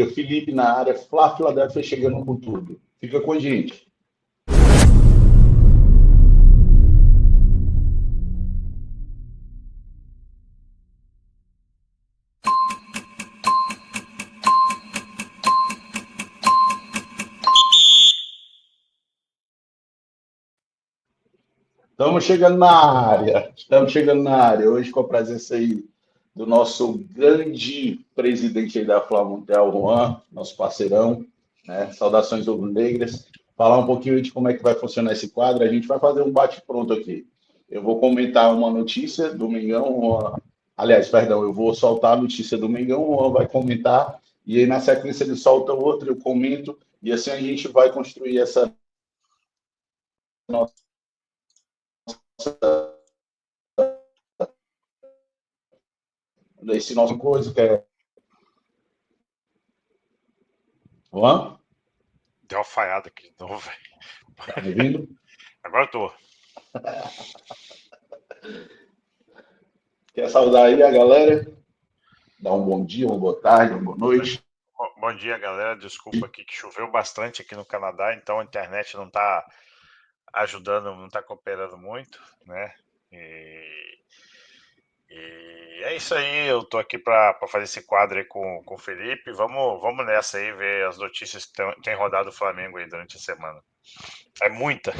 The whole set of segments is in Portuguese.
Felipe na área, Flá Filadélfia chegando com tudo. Fica com a gente. Estamos chegando na área, hoje com a presença aí do nosso grande presidente aí da Flamontel, Juan, nosso parceirão, né? Saudações rubro-negras. Falar um pouquinho de como é que vai funcionar esse quadro, a gente vai fazer um bate-pronto aqui. Eu vou comentar uma notícia do Mengão, aliás, perdão, eu vou soltar a notícia do Mengão, o Juan vai comentar, e aí na sequência ele solta outra, eu comento, e assim a gente vai construir essa nossa esse nosso coisa que é. Juan, Deu uma falhada aqui de novo, velho. tá me ouvindo? Agora eu tô. Quer saudar aí a galera? Dar um bom dia, uma boa tarde, uma boa noite. Bom dia, galera. Desculpa aqui que choveu bastante aqui no Canadá, então a internet não tá ajudando, não tá cooperando muito, né? E é isso aí, eu tô aqui para fazer esse quadro aí com o Felipe. Vamos nessa aí, ver as notícias que tem rodado o Flamengo aí durante a semana. É muita.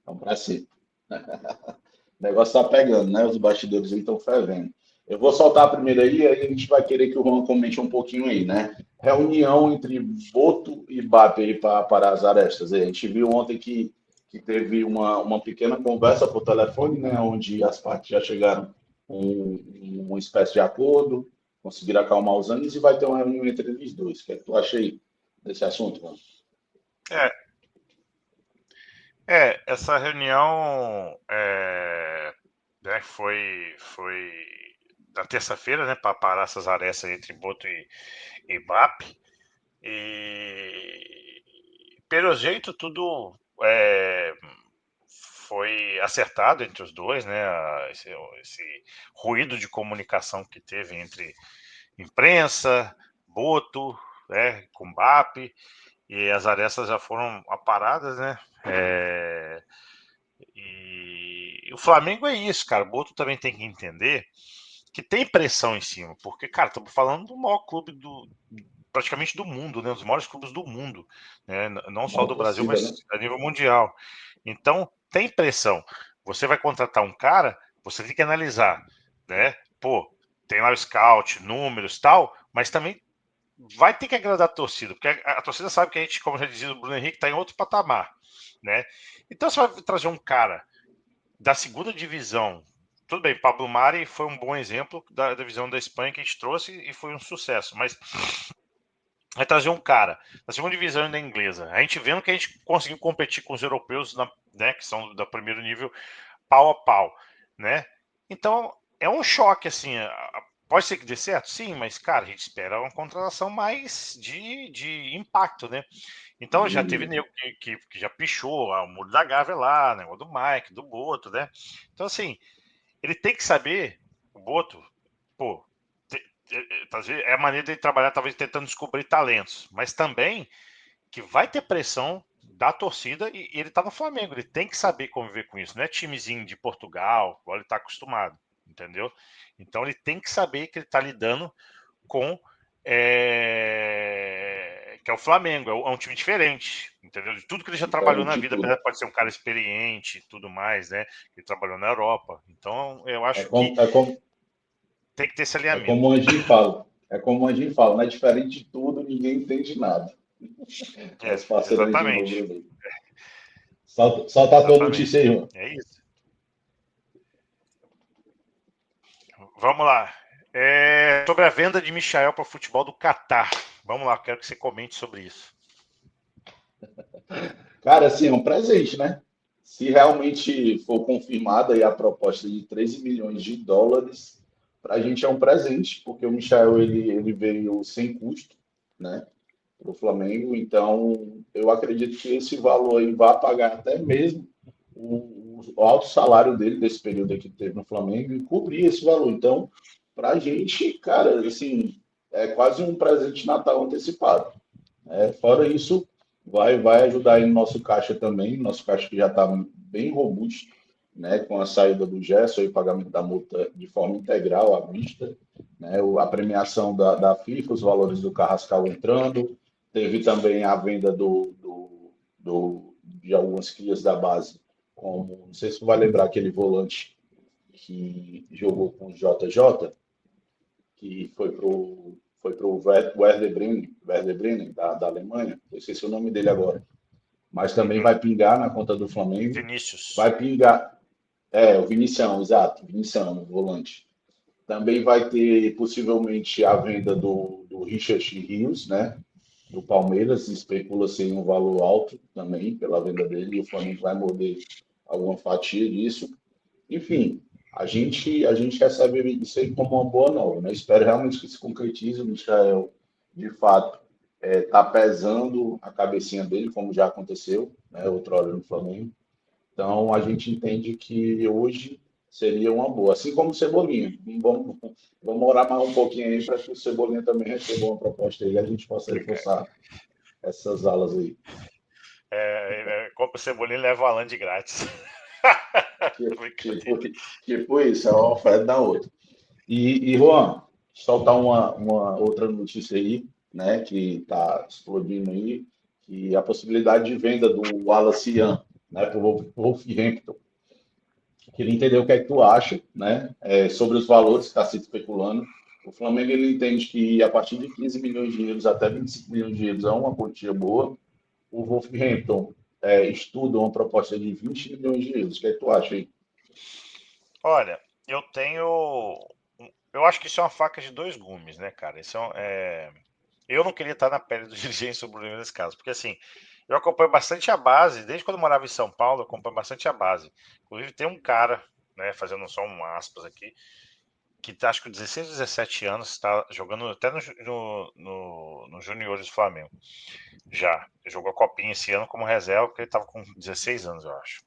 Vamos para cima. O negócio tá pegando, né? Os bastidores aí estão fervendo. Eu vou soltar a primeira aí a gente vai querer que o Juan comente um pouquinho aí, né? Reunião entre Boto e Mbappé aí para as arestas. A gente viu ontem que teve uma pequena conversa por telefone, né? Onde as partes já chegaram uma espécie de acordo, conseguiram acalmar os ânimos e vai ter uma reunião entre eles dois. O que é que tu acha aí desse assunto, Juan? É, essa reunião né, foi na terça-feira, né, para parar essas arestas entre Boto e Mbappé. E pelo jeito tudo foi acertado entre os dois, né? Esse ruído de comunicação que teve entre imprensa, Boto, né, com Mbappé, e as arestas já foram aparadas, né? E o Flamengo é isso, cara. O Boto também tem que entender que tem pressão em cima, porque, cara, estamos falando do maior clube praticamente do mundo, né? Um dos maiores clubes do mundo, né? Não só Maior do Brasil, torcida, mas né? a nível mundial. Então, tem pressão. Você vai contratar um cara, você tem que analisar, né? Pô, tem lá o scout, números, tal, mas também vai ter que agradar a torcida, porque a torcida sabe que a gente, como já dizia o Bruno Henrique, está em outro patamar, né? Então você vai trazer um cara da segunda divisão. Tudo bem, Pablo Mari foi um bom exemplo da divisão da Espanha que a gente trouxe e foi um sucesso, mas vai trazer um cara da segunda divisão da inglesa. A gente vendo que a gente conseguiu competir com os europeus, né, que são do primeiro nível, pau a pau, né? Então é um choque, assim. Pode ser que dê certo? Sim, mas, cara, a gente espera uma contratação mais de impacto, né? Então já teve De, nego que já pichou o muro da Gávea lá, né? O do Mike, do Boto, né? Então, assim, ele tem que saber, o Boto, pô, é a maneira de trabalhar, talvez tentando descobrir talentos, mas também que vai ter pressão da torcida e ele tá no Flamengo, ele tem que saber conviver com isso, não é timezinho de Portugal, igual ele tá acostumado, entendeu? Então ele tem que saber que ele tá lidando com que é o Flamengo, é um time diferente, entendeu? De tudo que ele já trabalhou na diferente de vida, tudo. apesar de pode ser um cara experiente e tudo mais, né? Ele trabalhou na Europa. Então eu É acho que como, é como, tem que ter esse é como alinhamento. o Anjinho fala. É como o Anjinho fala, não é diferente de tudo, ninguém entende nada. Nosso parceiro Anjinho Exatamente. Rubro. Solta a tua notícia Exatamente. aí, mano. É isso. Vamos lá. Sobre a venda de Michael para o futebol do Catar. Vamos lá, quero que você comente sobre isso. Cara, assim, é um presente, né? Se realmente for confirmada aí a proposta de 13 milhões de dólares, para a gente é um presente, porque o Michel ele veio sem custo, né, para o Flamengo. Então, eu acredito que esse valor aí vai pagar até mesmo o alto salário dele desse período aqui que teve no Flamengo e cobrir esse valor. Então, para a gente, cara, assim, é quase um presente de Natal antecipado. Fora isso, vai ajudar aí no nosso caixa também, nosso caixa que já está bem robusto, né, com a saída do Gerson e o pagamento da multa de forma integral à vista, né, a premiação da FIFA, os valores do Carrascal entrando, teve também a venda de algumas crias da base, como, não sei se você vai lembrar aquele volante que jogou com o JJ, que foi pro Werder Bremen da Alemanha, eu esqueci o nome dele agora, mas também vai pingar na conta do Flamengo, Vinícius. vai pingar, o Vinicião, exato, Vinicião, o volante. Também vai ter possivelmente a venda do Richard Rios, né, do Palmeiras, especula-se em um valor alto também pela venda dele, e o Flamengo vai morder alguma fatia disso. Enfim, a gente recebe isso aí como uma boa nova, né? Espero realmente que se concretize. O Michael, de fato, está pesando a cabecinha dele, como já aconteceu, né, outra hora no Flamengo. Então, a gente entende que hoje seria uma boa. Assim como o Cebolinha. Vamos orar mais um pouquinho aí para que o Cebolinha também receba uma proposta aí e a gente possa reforçar essas alas aí. Compra o Cebolinha e leva o Alan de grátis. Tipo isso, é uma oferta da outra. E Juan, soltar uma outra notícia aí, né, que está explodindo aí, que a possibilidade de venda do Wallace Young, né, para o Wolverhampton. Queria entender o que é que tu acha, né, sobre os valores que está se especulando. O Flamengo ele entende que a partir de 15 milhões de euros até 25 milhões de euros é uma quantia boa. O Wolverhampton estuda uma proposta de 20 milhões de euros. O que é que tu acha aí? Olha, eu acho que isso é uma faca de dois gumes, né, cara? Eu não queria estar na pele do dirigente sobre o problema nesse caso, porque assim, eu acompanho bastante a base, desde quando eu morava em São Paulo, eu acompanho bastante a base. Inclusive tem um cara, né, fazendo só um aspas aqui, que tá, acho que 16, 17 anos, está jogando até no Juniores do Flamengo. Já. Ele jogou a Copinha esse ano como reserva, porque ele estava com 16 anos, eu acho.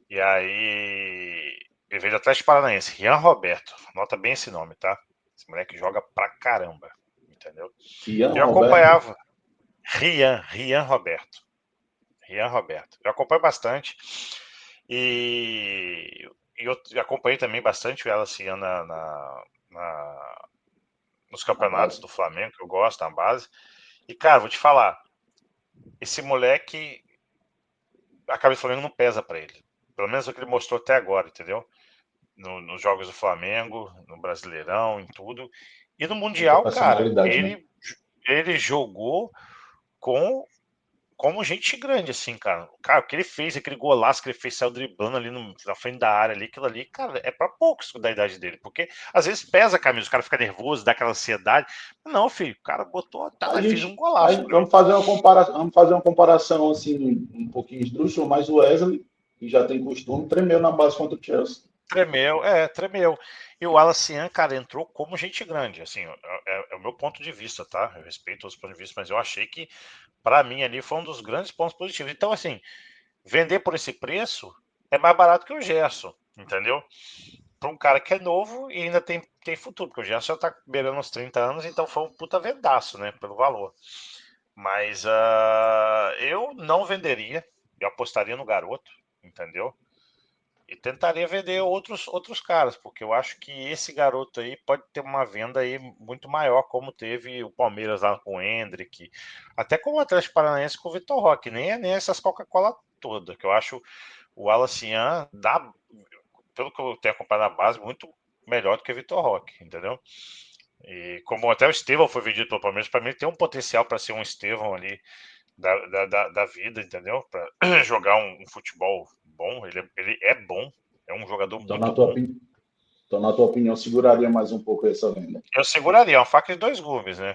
E aí, ele veio do Atlético Paranaense, Rian Roberto. Nota bem esse nome, tá? Esse moleque joga pra caramba, entendeu? Ian Eu Roberto? acompanhava Rian Roberto. Rian Roberto. Eu acompanho bastante. E eu acompanhei também bastante o Elacian nos Na campeonatos base. do Flamengo, que eu gosto, na base. E, cara, vou te falar, esse moleque, a cabeça do Flamengo não pesa pra ele. Pelo menos o que ele mostrou até agora, entendeu? Nos jogos do Flamengo, no Brasileirão, em tudo. E no Muita Mundial, cara, personalidade, né? ele jogou como gente grande, assim, cara. Cara, o que ele fez, aquele golaço que ele fez, saiu driblando ali na frente da área ali, aquilo ali, cara, é pra poucos da idade dele. Porque às vezes pesa a camisa, o cara fica nervoso, dá aquela ansiedade. Não, filho, o cara botou, A fez um gente, golaço pra mim. vamos fazer uma comparação assim, um pouquinho esdrúxula, mas o Wesley, que já tem costume, tremeu na base contra o Chelsea. Tremeu. E o Alacian, cara, entrou como gente grande, assim, é o meu ponto de vista, tá? Eu respeito os pontos de vista, mas eu achei que, pra mim, ali foi um dos grandes pontos positivos. Então, assim, vender por esse preço é mais barato que o Gerson, entendeu? Para um cara que é novo e ainda tem futuro, porque o Gerson já tá beirando os 30 anos, então foi um puta vendaço, né, pelo valor. Mas eu não venderia, eu apostaria no garoto, entendeu? E tentaria vender outros caras, porque eu acho que esse garoto aí pode ter uma venda aí muito maior, como teve o Palmeiras lá com o Endrick, até com o Atlético Paranaense com o Vitor Roque, nem essas Coca-Cola toda, que eu acho o Alacian, pelo que eu tenho acompanhado na base, muito melhor do que o Vitor Roque, entendeu? E como até o Estevão foi vendido pelo Palmeiras, para mim ele tem um potencial para ser um Estevão ali da vida, entendeu? Para jogar um futebol bom, ele é bom, é um jogador Então, muito bom. então, na tua opinião, seguraria mais um pouco essa venda? Eu seguraria, é uma faca de dois gumes, né?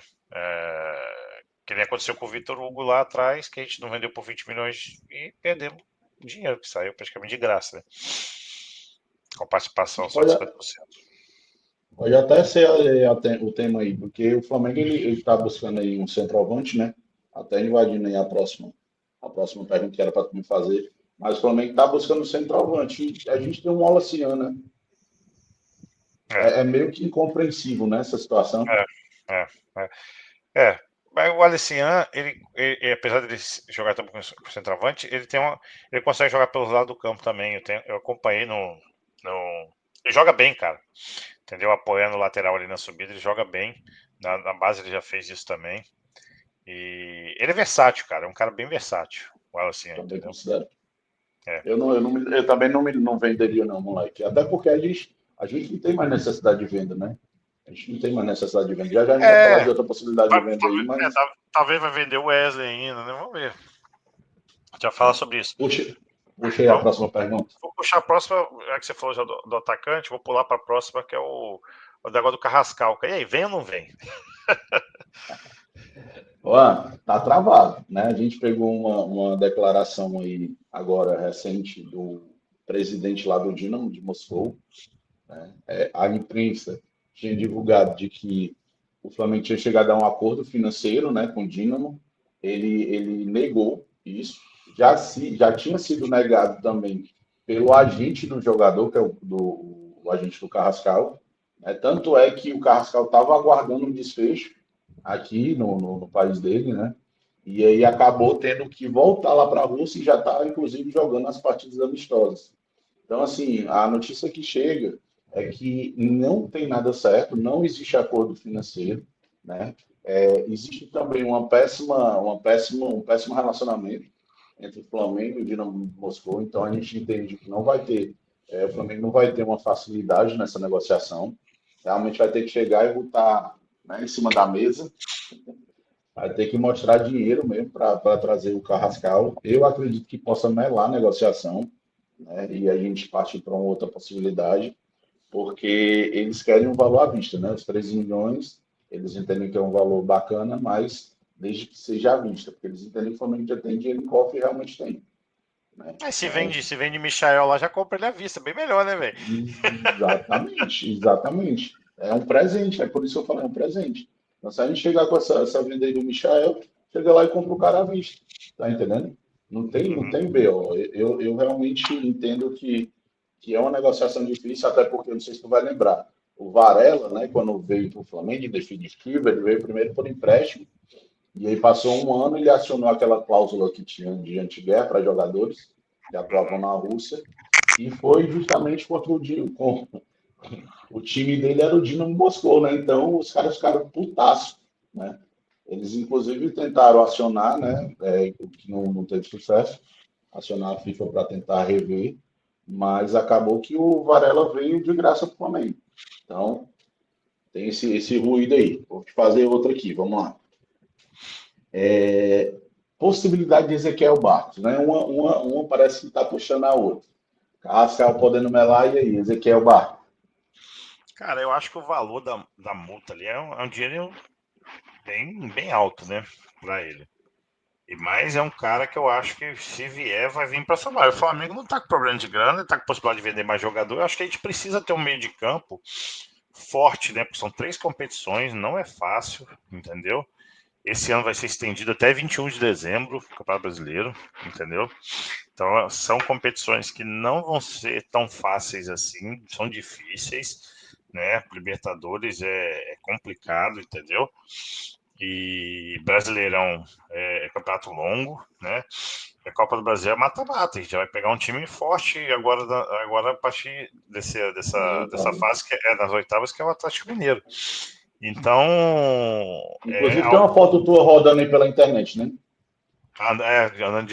Que nem aconteceu com o Vitor Hugo lá atrás, que a gente não vendeu por 20 milhões e perdemos dinheiro, que saiu praticamente de graça, né? Com participação só de Pode, 50%. pode até ser o tema aí, porque o Flamengo ele está buscando aí um centroavante, né? Até invadindo aí a próxima pergunta que era para me fazer. Mas o Flamengo está buscando um centroavante. E a gente tem um Wallace, né? É, É meio que incompreensível, né, essa situação. é. É, é. Mas o Alessian, apesar de ele jogar também com centroavante, ele consegue jogar pelos lados do campo também. Eu acompanhei ele joga bem, cara. Entendeu? Apoiando o lateral ali na subida, ele joga bem. Na base ele já fez isso também. E ele é versátil, cara. É um cara bem versátil, o Alessian, Também entendeu? considero. É. Eu também não venderia, não, moleque. Até porque a gente não tem mais necessidade de venda, né? A gente não tem mais necessidade de venda. Já já a gente vai falar É, de outra possibilidade de venda aí, mas talvez vai vender o Wesley ainda, né? Vamos ver. Já fala sobre isso. puxa, puxa aí a Vamos, próxima pergunta. vou puxar a próxima, já que você falou já do atacante, vou pular para a próxima, que é o negócio do Carrascal. E aí, vem ou não vem? Ó, tá travado, né? A gente pegou uma declaração aí agora recente do presidente lá do Dinamo de Moscou, né? A imprensa tinha divulgado de que o Flamengo tinha chegado a um acordo financeiro, né, com o Dinamo. Ele negou isso. Já tinha sido negado também pelo agente do jogador, que é o agente do Carrascal, né? Tanto é que o Carrascal estava aguardando um desfecho aqui no país dele, né? E aí acabou tendo que voltar lá para a Rússia e já está, inclusive, jogando as partidas amistosas. Então, assim, a notícia que chega é que não tem nada certo, não existe acordo financeiro, né? Existe também um péssimo relacionamento entre o Flamengo e o Dinamo de Moscou, então a gente entende que não vai ter, o Flamengo não vai ter uma facilidade nessa negociação, realmente vai ter que chegar e botar, né, em cima da mesa, vai ter que mostrar dinheiro mesmo para trazer o Carrascal. Eu acredito que possa melar a negociação, né, e a gente parte para uma outra possibilidade, porque eles querem um valor à vista, né? Os 13 milhões, eles entendem que é um valor bacana, mas desde que seja à vista, porque eles entendem que o Flamengo já tem dinheiro em cofre e realmente tem, né? Mas Então, se vende Michael lá, já compra ele à vista, bem melhor, né, velho? exatamente, exatamente. É um presente, é por isso que eu falei, é um presente. Então, se a gente chegar com essa venda aí do Michael, chega lá e compra o cara à vista, tá entendendo? Não Uhum. tem BO. Eu realmente entendo que é uma negociação difícil, até porque, não sei se tu vai lembrar, o Varela, né, quando veio para o Flamengo em definitivo, ele veio primeiro por empréstimo, e aí passou um ano, ele acionou aquela cláusula que tinha de anti-guerra para jogadores que atuavam na Rússia, e foi justamente contra o time dele era o Dinamo Moscou, né? Então os caras ficaram putaço, né? Eles inclusive tentaram acionar, né? O que não teve sucesso, acionar a FIFA para tentar rever, mas acabou que o Varela veio de graça para o Flamengo. Então tem esse ruído aí. Vou te fazer outra aqui, vamos lá. Possibilidade de Ezequiel Barros, né? Uma parece que está puxando a outra. Carrascal podendo melar, e aí, Ezequiel Barros. Cara, eu acho que o valor da multa ali é um dinheiro bem alto, né, pra ele. E mais é um cara que eu acho que se vier vai vir para somar. O Flamengo não tá com problema de grana, tá com possibilidade de vender mais jogador. Eu acho que a gente precisa ter um meio de campo forte, né? Porque são 3 competições, não é fácil, entendeu? Esse ano vai ser estendido até 21 de dezembro, o Campeonato Brasileiro, entendeu? Então são competições que não vão ser tão fáceis assim, são difíceis, né? Libertadores é complicado, entendeu? E Brasileirão é campeonato longo, né? A Copa do Brasil é mata-mata, a gente vai pegar um time forte agora, agora a partir Nas dessa oitavas. fase que é nas oitavas, que é o Atlético Mineiro. Então, é Inclusive tem uma algo. foto tua rodando aí pela internet, né? Andando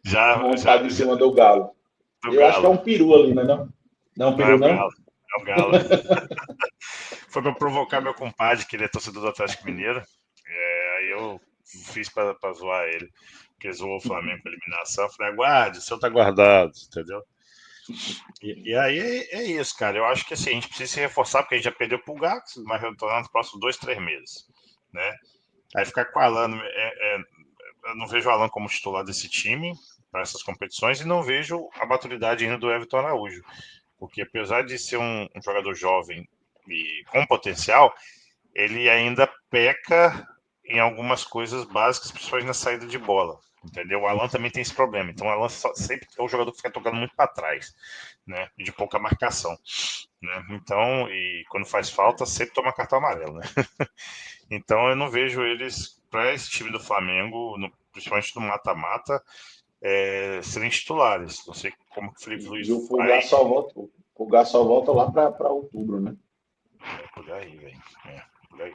já Montado em cima do galo. do Eu acho que é Galo. um peru ali, né? Não, não é um Não é peru, o Galo, não? é o Galo. Foi para provocar meu compadre, que ele é torcedor do Atlético Mineiro. Aí eu fiz para zoar ele, porque zoou o Flamengo com a eliminação. Eu falei, aguarde, o seu tá guardado, entendeu? E aí é isso, cara. Eu acho que assim, a gente precisa se reforçar, porque a gente já perdeu pro Gax, mas retornar nos próximos 2, 3 meses, né? Aí ficar com o Alan, eu não vejo o Alan como titular desse time para essas competições e não vejo a maturidade ainda do Everton Araújo, porque apesar de ser um jogador jovem e com potencial, ele ainda peca em algumas coisas básicas, principalmente na saída de bola, entendeu? O Alan também tem esse problema. Então o Alan sempre é o jogador que fica tocando muito para trás, né? De pouca marcação, né? Então, e quando faz falta, sempre toma cartão amarelo, né? Então eu não vejo eles, para esse time do Flamengo, principalmente no mata-mata, serem titulares. Não sei como que o Felipe Luiz E o vai. Pulgar só volta lá para outubro, né? Por aí, velho. Por aí.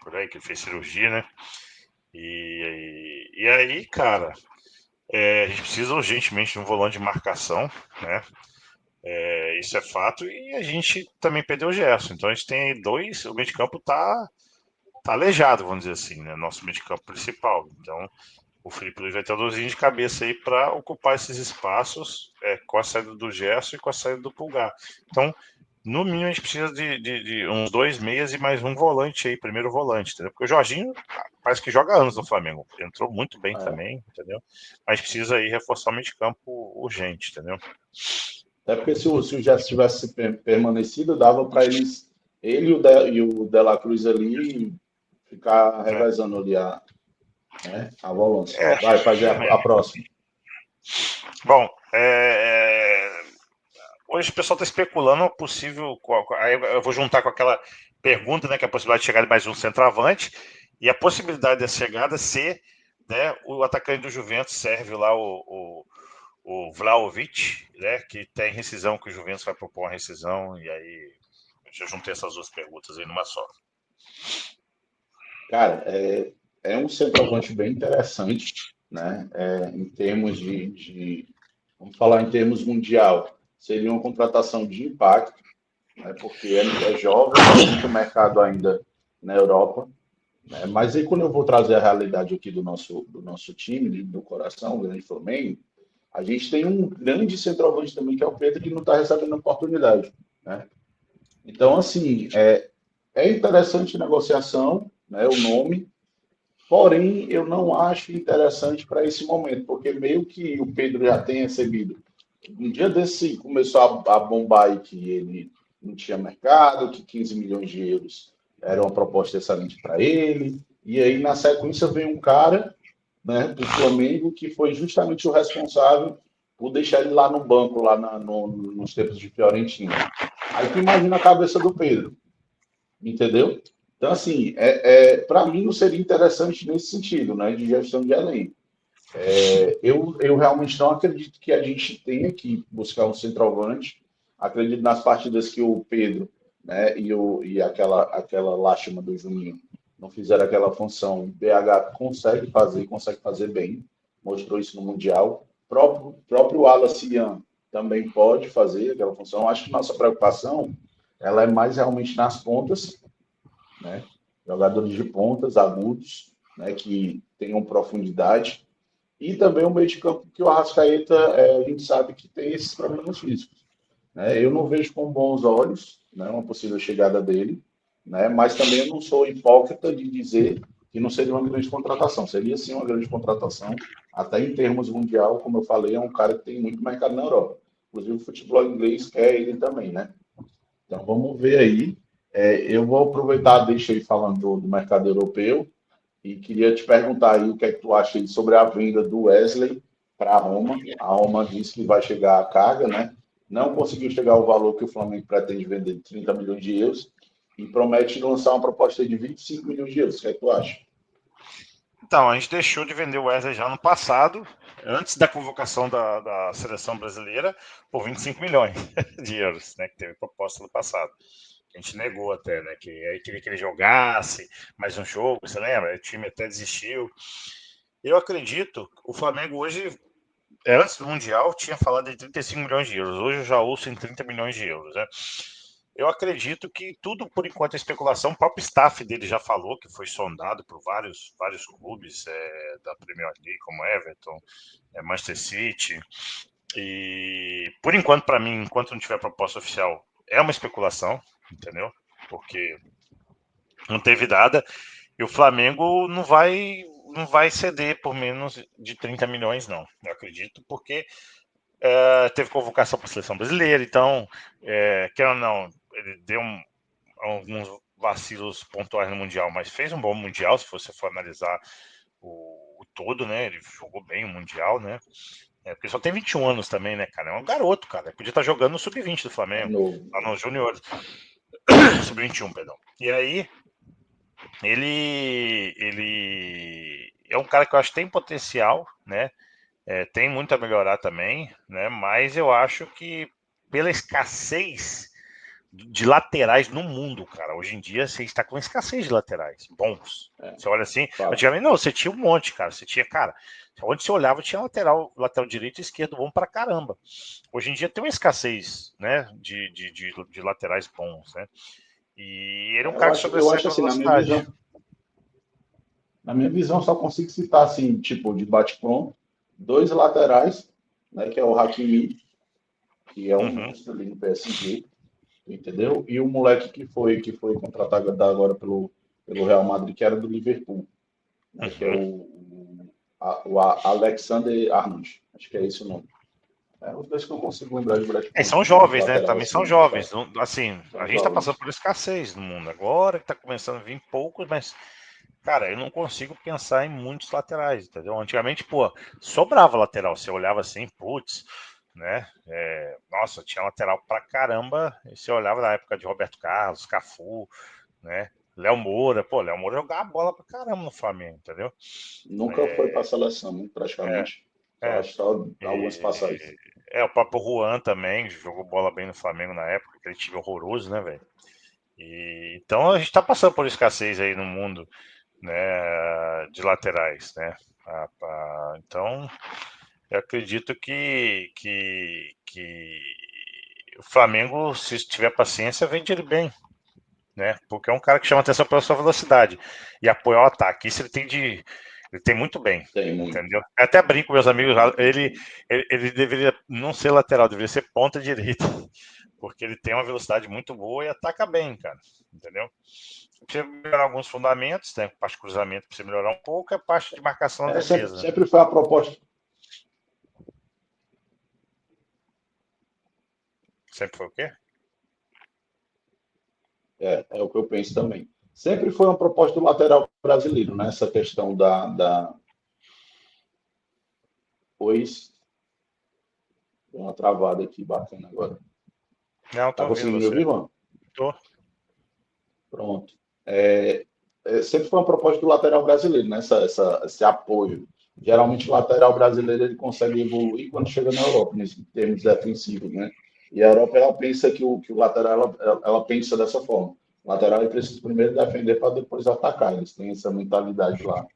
Por aí que ele fez cirurgia, né? E aí, cara, a gente precisa urgentemente de um volante de marcação, né? Isso é fato. E a gente também perdeu o Gerson. Então a gente tem aí dois. O meio de campo tá aleijado, vamos dizer assim, né? Nosso meio de campo principal. Então o Felipe Luiz vai ter uma dorzinha de cabeça aí para ocupar esses espaços com a saída do Gerson e com a saída do Pulgar. Então, no mínimo, a gente precisa de uns 2 meias e mais um volante aí, primeiro volante, entendeu? Porque o Jorginho parece que joga anos no Flamengo. Entrou muito bem É. também, entendeu? Mas precisa aí reforçar o meio de campo urgente, entendeu? Até porque se o Gerson tivesse permanecido, dava para ele e o De La Cruz ali ficar É, revezando ali a volância. é, Vai fazer a próxima. Bom, hoje o pessoal está especulando a possível. Aí eu vou juntar com aquela pergunta, né? Que é a possibilidade de chegar de mais um centroavante e a possibilidade dessa chegada ser, né, o atacante do Juventus, serve lá o Vlahovic, né? Que tem rescisão, que o Juventus vai propor uma rescisão. E aí eu juntei essas duas perguntas aí numa só. Cara, é um centroavante bem interessante, né? Em termos vamos falar em termos mundial, seria uma contratação de impacto, né? Porque é jovem, tem muito mercado ainda na Europa, né? Mas aí quando eu vou trazer a realidade aqui do nosso time, do coração, o Grande Flamengo, a gente tem um grande centroavante também, que é o Pedro, que não está recebendo oportunidade, né? Então, assim, é interessante a negociação, né, o nome, porém, eu não acho interessante para esse momento, porque meio que o Pedro já tem recebido. Um dia desse começou a bombar aí que ele não tinha mercado, que 15 milhões de euros era uma proposta excelente para ele, e aí na sequência vem um cara, né, do Flamengo, que foi justamente o responsável por deixar ele lá no banco, lá nos tempos de Fiorentina. Aí tu imagina a cabeça do Pedro, entendeu? Então, assim, para mim não seria interessante nesse sentido, né, de gestão de elenco. Eu realmente não acredito que a gente tenha que buscar um centroavante. Acredito nas partidas que o Pedro, né, e aquela lástima do Juninho não fizeram aquela função. O BH consegue fazer bem, mostrou isso no Mundial. Próprio Wallace Ian também pode fazer aquela função. Acho que nossa preocupação ela é mais realmente nas pontas, né? Jogadores de pontas agudos, né, que tenham profundidade e também o meio de campo que o Arrascaeta, a gente sabe que tem esses problemas físicos, né? Eu não vejo com bons olhos, né, uma possível chegada dele, né? Mas também eu não sou hipócrita de dizer que não seria uma grande contratação. Seria sim uma grande contratação, até em termos mundial, como eu falei, é um cara que tem muito mercado na Europa. Inclusive o futebol inglês quer ele também, né? Então vamos ver aí. Eu vou aproveitar, deixa aí falando do mercado europeu. E queria te perguntar aí o que é que tu acha aí sobre a venda do Wesley para a Roma. A Roma disse que vai chegar à carga, né? Não conseguiu chegar ao valor que o Flamengo pretende vender de 30 milhões de euros e promete lançar uma proposta de 25 milhões de euros. O que é que tu acha? Então, a gente deixou de vender o Wesley já no passado, antes da convocação da seleção brasileira, por 25 milhões de euros, né? Que teve proposta no passado. A gente negou até, né? Que aí queria que ele jogasse mais um jogo, você lembra? O time até desistiu. Eu acredito, o Flamengo hoje, antes do Mundial, tinha falado de 35 milhões de euros. Hoje eu já ouço em 30 milhões de euros, né? Eu acredito que tudo, por enquanto, é especulação. O próprio staff dele já falou que foi sondado por vários clubes da Premier League, como Everton, Manchester City. E, por enquanto, para mim, enquanto não tiver proposta oficial, é uma especulação, entendeu? Porque não teve nada. E o Flamengo não vai ceder por menos de 30 milhões, não. Eu acredito, porque teve convocação para a seleção brasileira, então, quer ou não, ele deu alguns vacilos pontuais no Mundial, mas fez um bom Mundial, se você for analisar o todo, né? Ele jogou bem o Mundial, né? Porque só tem 21 anos também, né, cara? É um garoto, cara. Ele podia estar jogando no Sub-20 do É Flamengo, novo. lá nos juniores. Sub-21, perdão. E aí, ele é um cara que eu acho que tem potencial, né? Tem muito a melhorar também, né? Mas eu acho que pela escassez de laterais no mundo, cara, hoje em dia você está com escassez de laterais bons. É, Você olha assim, fato. antigamente não, você tinha um monte, cara. Você tinha, cara, onde você olhava tinha lateral direito e esquerdo bom pra caramba. Hoje em dia tem uma escassez, né, de laterais bons, né? E ele é um cara que Eu sobressai acho pela assim, velocidade. na minha visão, só consigo citar assim, tipo, de bate-pronto, dois laterais, né, que é o Hakimi, que é um Uhum, monstro ali no PSG, entendeu? E o moleque que foi contratado agora pelo Real Madrid, que era do Liverpool, né, que é uhum. o Alexander Arnold, acho que é esse o nome. É os dois que eu consigo lembrar de bate-pronto, São de jovens, né? lateral, Também assim, são de cara. jovens. Assim, a São gente tá passando jovens. por escassez no mundo agora, que tá começando a vir poucos, mas cara, eu não consigo pensar em muitos laterais, entendeu? Antigamente, pô, sobrava lateral. Você olhava assim, putz, né? Nossa, tinha lateral pra caramba. E você olhava na época de Roberto Carlos, Cafu, né? Léo Moura, pô, Léo Moura jogava bola pra caramba no Flamengo, entendeu? Nunca foi para a É, seleção, né, é, praticamente. Só é. acho que só algumas passagens. E, o próprio Juan também jogou bola bem no Flamengo na época, aquele time horroroso, né, velho? Então a gente tá passando por escassez aí no mundo, né, de laterais, né? Então, eu acredito que o Flamengo, se tiver paciência, vende ele bem, né? Porque é um cara que chama atenção pela sua velocidade e apoia o ataque. Isso ele tem muito bem, Tem muito, entendeu? Eu até brinco com meus amigos, muito, muito, ele, muito. ele, ele deveria não ser lateral, deveria ser ponta direita, porque ele tem uma velocidade muito boa e ataca bem, cara, entendeu? Precisa melhorar alguns fundamentos, né? A parte de cruzamento precisa melhorar um pouco, a parte de marcação na Sempre, defesa, né? sempre foi a proposta. Sempre foi o quê? É o que eu penso também. Sempre foi uma proposta do lateral brasileiro, né? Essa questão da. Pois, deu uma travada aqui bacana agora. Não, tô Tá ouvindo conseguindo me você. ouvir, mano? Tô. Pronto. Sempre foi uma proposta do lateral brasileiro, né? Esse apoio. Geralmente o lateral brasileiro ele consegue evoluir quando chega na Europa, em termos defensivos, né? E a Europa ela pensa que o lateral ela pensa dessa forma. O lateral ele precisa primeiro defender para depois atacar. Eles têm essa mentalidade lá.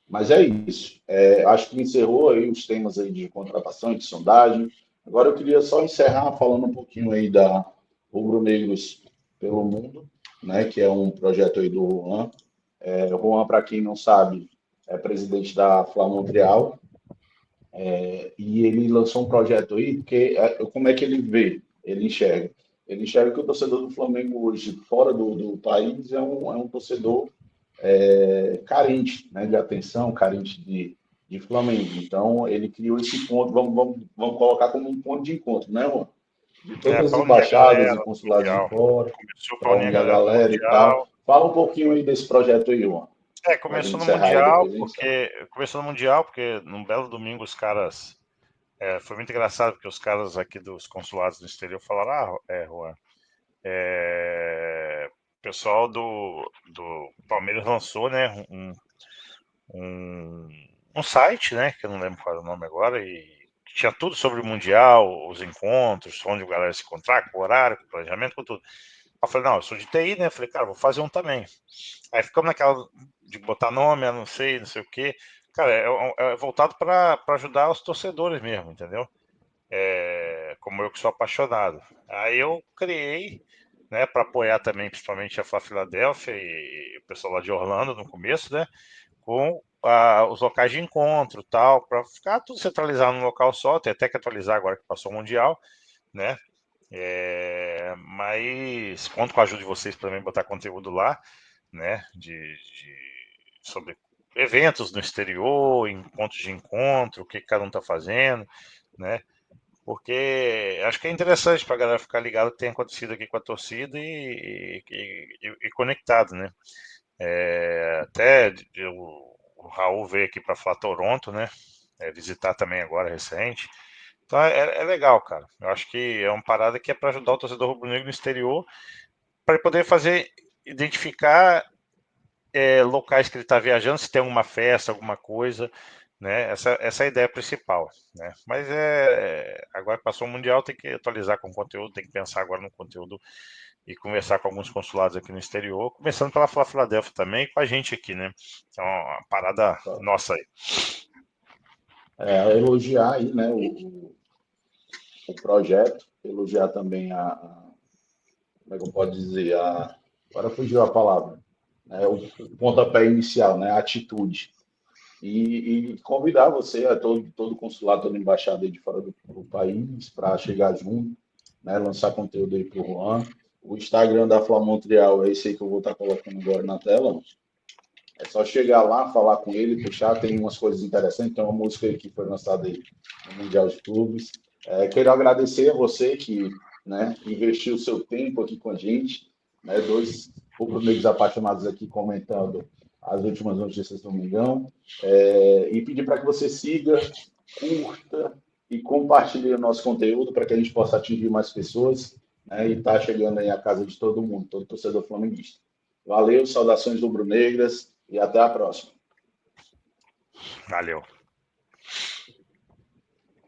Mas é isso. Acho que encerrou aí os temas aí de contratação e de sondagem. Agora eu queria só encerrar falando um pouquinho aí da Rubro Negros pelo Mundo, né? Que é um projeto aí do Juan. O Juan, para quem não sabe, é presidente da Fla Montreal, e ele lançou um projeto aí, porque como é que ele vê, ele enxerga? Ele enxerga que o torcedor do Flamengo hoje, fora do país, é um torcedor carente, né, de atenção, carente de Flamengo. Então, ele criou esse ponto, vamos colocar como um ponto de encontro, né, Juan? De todas as Pra unir a embaixadas galera e do consulados de Mundial. fora, Começou pra para unir a unir a galera do galera e tal. Mundial. Fala um pouquinho aí desse projeto aí, Juan, para a Começou gente no encerrar aí, Mundial, depois a gente encerra. porque. Começou no Mundial, porque num belo domingo os caras. Foi muito engraçado, porque os caras aqui dos consulados no exterior falaram: Juan, o pessoal do Palmeiras lançou, né, um, um site, né, que eu não lembro qual é o nome agora, e que tinha tudo sobre o Mundial, os encontros, onde a galera se encontrar, com horário, com planejamento, com tudo. Eu falei, não, eu sou de TI, né? Eu falei, cara, vou fazer um também. Aí ficamos naquela de botar nome, não sei o quê. Cara, é voltado para ajudar os torcedores mesmo, entendeu? Como eu que sou apaixonado. Aí eu criei, né, para apoiar também, principalmente a Fla Filadélfia e o pessoal lá de Orlando no começo, né? Com os locais de encontro tal, para ficar tudo centralizado num local só. Tem até que atualizar agora que passou o Mundial, né? Mas conto com a ajuda de vocês para também botar conteúdo lá, né? Sobre eventos no exterior, encontros de encontro, o que cada um está fazendo, né? Porque acho que é interessante para a galera ficar ligado o que tem acontecido aqui com a torcida e conectado, né? Até O Raul veio aqui para falar Toronto, né? Visitar também agora, recente. Então é legal, cara. Eu acho que é uma parada que é para ajudar o torcedor rubro-negro no exterior, para ele poder identificar locais que ele está viajando, se tem alguma festa, alguma coisa, né? Essa é a ideia principal, né? Mas agora que passou o Mundial, tem que atualizar com o conteúdo, tem que pensar agora no conteúdo e conversar com alguns consulados aqui no exterior, começando pela Filadélfia também, e com a gente aqui, né? Então, uma parada nossa aí. Elogiar aí, né, o projeto, elogiar também como é que eu posso dizer, agora fugiu a palavra, né, o pontapé inicial, né, a atitude. E convidar você, todo consulado, toda embaixada aí de fora do país, para chegar junto, né, lançar conteúdo aí para o Juan. O Instagram da Fla Montreal é esse aí que eu vou estar colocando agora na tela. É só chegar lá, falar com ele, puxar, tem umas coisas interessantes, tem uma música aí que foi lançada aí no Mundial de Clubes. Quero agradecer a você que, né, investiu o seu tempo aqui com a gente, né, 2 rubro-negros apaixonados aqui comentando as últimas notícias do Mengão, e pedir para que você siga, curta e compartilhe o nosso conteúdo para que a gente possa atingir mais pessoas, né, e tá chegando aí a casa de todo mundo, todo torcedor flamenguista. Valeu, saudações rubro-negras e até a próxima. Valeu.